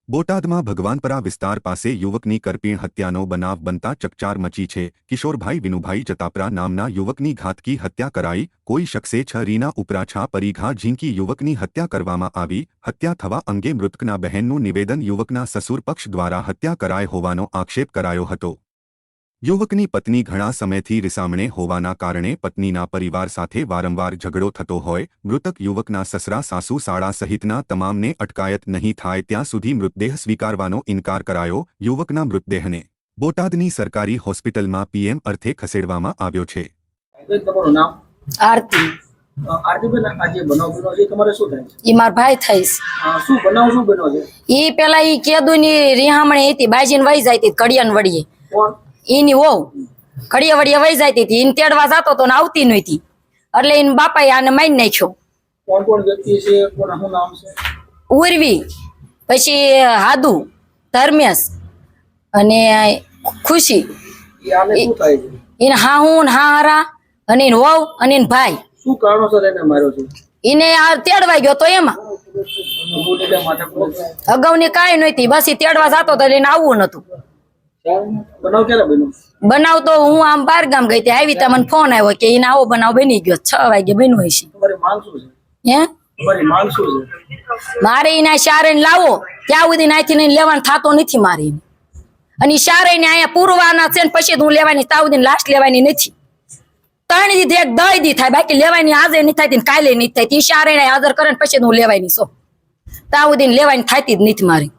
બોટાદમાં ભગવાનપરા વિસ્તાર પાસે યુવકની કરપીણ હત્યાનો બનાવ બનતા ચકચાર મચી છે। કિશોરભાઈ વિનુભાઈ જતાપરા નામના યુવકની ઘાતકી હત્યા કરાઈ। કોઈ શખ્સે છરીના ઉપરાછા પરિઘા ઝીંકી યુવકની હત્યા કરવામાં આવી। હત્યા થવા અંગે મૃતકના બહેનનું નિવેદન યુવકના સસુર પક્ષ દ્વારા હત્યા કરાઈ હોવાનો આક્ષેપ કરાયો હતો। યુવકની પત્ની ઘણા સમયથી રિસામણે હોવાના કારણે પત્નીના પરિવાર સાથે વારંવાર ઝઘડો થતો હોય। મૃતક યુવકના સસરા સાસુ શાળા સહિતના તમામને અટકાયત નહીં થાય ત્યાં સુધી મૃતદેહ સ્વીકારવાનો ઇનકાર કરાયો। યુવકના મૃતદેહને બોટાદની સરકારી હોસ્પિટલમાં પીએમ અર્થે ખસેડવામાં આવ્યો છે। આરતી આરતીબેન આજે બનાવ બન્યો છે તમારે શું થાય છે? ઈ માર ભાઈ થઈશ। શું બન્યો છે? ઈ પેલા ઈ કેદુની રિહામણે હતી બાજીને વઈ જાય તી કડિયાન વડીએ કોણ? ઈની વહુ કડિયા વડીએ વઈ જાય તી ઈને તેડવા જાતો તો ને આવતી નહોતી એટલે ઈને બાપાએ આને મારી નાખ્યો। કોણ કોણ વ્યક્તિ છે? કોણ શું નામ છે? ઉર્વી પછી હાદુ ધર્મેશ અને ખુશી એ આને શું થાય છે? ઈને હાહુ ને હારા અને ઈને વહુ અને ઈને ભાઈ। શું કારણોસર એને માર્યો છે? ઈને આ તેડવા ગયો તો એમાં અગાઉની માથાકૂટ છે? અગાઉની કાંઈ નહોતી બસ ઈ તેડવા જાતો તો એને આવવું નતું। બનાવ ક્યારે બન્યો? બનાવ તો હું આમ બાર ગામ ગઈ હતી આવી ત્યાં મને ફોન આવ્યો કે એને આવો બનાવ બની ગયો 6 વાગે બન્યો હશે। તમારી માંગ શું છે? હે તમારી માંગ શું છે? મારે એના શારે લાવો ત્યાં સુધી નાથી લેવાનું થતો નથી મારે અને શારે ને અહીંયા પૂરવાના છે ને પછી હું લેવાની ત્યાં સુધી લાસ્ટ લેવાની નથી। 3 દી એક 10 દી થાય બાકી લેવાની આજે નહીં થાય કાલે નહીં થાય ઈ શારે હાજર કરે ને પછી હું લેવાની છો ત્યાં સુધી લેવાની થતી જ નથી મારી।